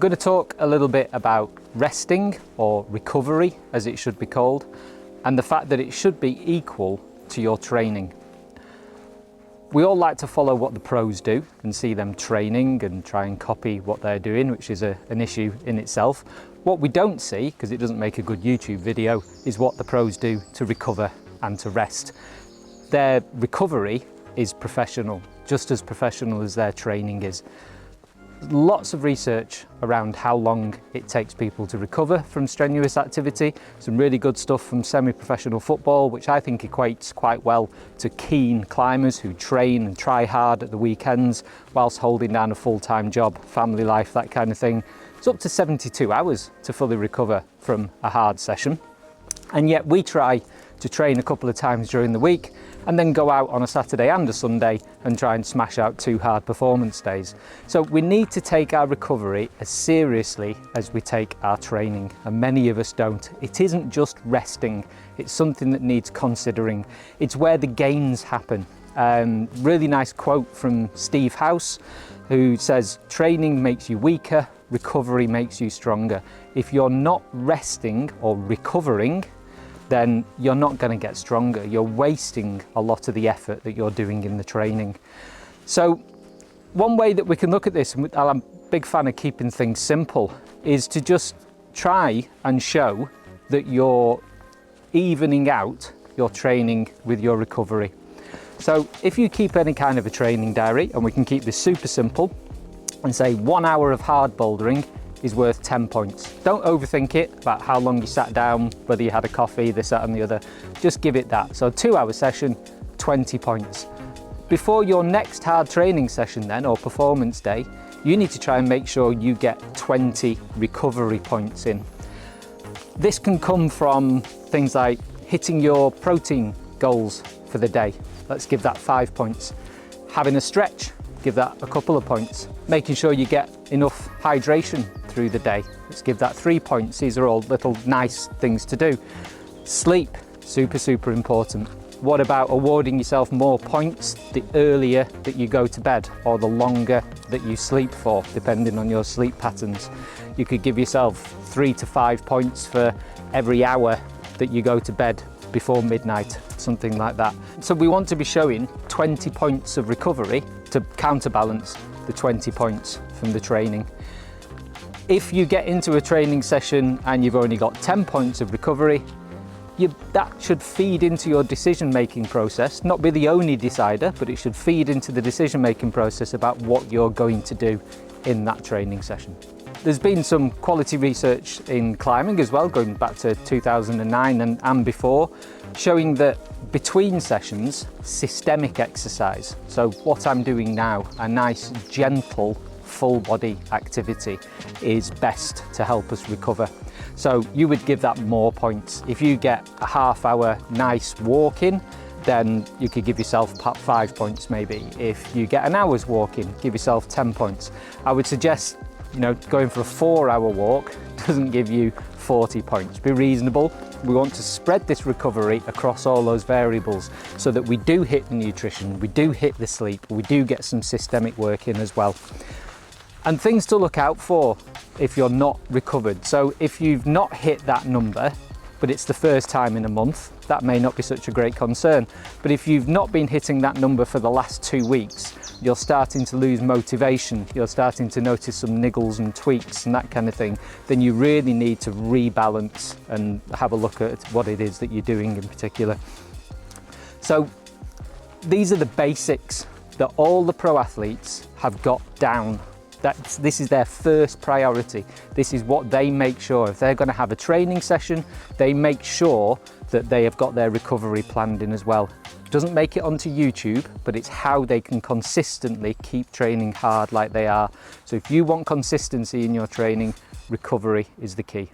I'm going to talk a little bit about resting, or recovery as it should be called, and the fact that it should be equal to your training. We all like to follow what the pros do and see them training and try and copy what they're doing, which is an issue in itself. What we don't see, because it doesn't make a good YouTube video, is what the pros do to recover and to rest. Their recovery is professional, just as professional as their training is. Lots of research around how long it takes people to recover from strenuous activity. Some really good stuff from semi-professional football, which I think equates quite well to keen climbers who train and try hard at the weekends whilst holding down a full-time job, family life, that kind of thing. It's up to 72 hours to fully recover from a hard session. And yet we try to train a couple of times during the week and then go out on a Saturday and a Sunday and try and smash out 2 hard performance days. So we need to take our recovery as seriously as we take our training, and many of us don't. It isn't just resting, it's something that needs considering. It's where the gains happen. Really nice quote from Steve House, who says, "Training makes you weaker, recovery makes you stronger." If you're not resting or recovering, then you're not going to get stronger. You're wasting a lot of the effort that you're doing in the training. So one way that we can look at this, and I'm a big fan of keeping things simple, is to just try and show that you're evening out your training with your recovery. So if you keep any kind of a training diary, and we can keep this super simple, and say 1 hour of hard bouldering is worth 10 points. Don't overthink it about how long you sat down, whether you had a coffee, this, that and the other. Just give it that. So 2-hour session, 20 points. Before your next hard training session then, or performance day, you need to try and make sure you get 20 recovery points in. This can come from things like hitting your protein goals for the day. Let's give that 5 points. Having a stretch, give that a couple of points. Making sure you get enough hydration through the day, let's give that 3 points. These are all little nice things to do. Sleep, super important. What about awarding yourself more points the earlier that you go to bed, or the longer that you sleep for, depending on your sleep patterns? You could give yourself 3 to 5 points for every hour that you go to bed before midnight, something like that. So we want to be showing 20 points of recovery to counterbalance the 20 points from the training. If you get into a training session and you've only got 10 points of recovery, that should feed into your decision-making process, not be the only decider, but it should feed into the decision-making process about what you're going to do in that training session. There's been some quality research in climbing as well, going back to 2009 and before, showing that between sessions, systemic exercise, so what I'm doing now, a nice gentle full body activity, is best to help us recover. So you would give that more points. If you get a half-hour nice walk in, then you could give yourself 5 points maybe. If you get an hour's walk in, give yourself 10 points. I would suggest, going for a 4-hour walk doesn't give you 40 points. Be reasonable. We want to spread this recovery across all those variables so that we do hit the nutrition, we do hit the sleep, we do get some systemic work in as well. And things to look out for if you're not recovered. So if you've not hit that number, but it's the first time in a month, that may not be such a great concern. But if you've not been hitting that number for the last 2 weeks, you're starting to lose motivation, you're starting to notice some niggles and tweaks and that kind of thing, then you really need to rebalance and have a look at what it is that you're doing in particular. So these are the basics that all the pro athletes have got down. This is their first priority. This is what they make sure. If they're going to have a training session, they make sure that they have got their recovery planned in as well. It doesn't make it onto YouTube, but it's how they can consistently keep training hard like they are. So if you want consistency in your training, recovery is the key.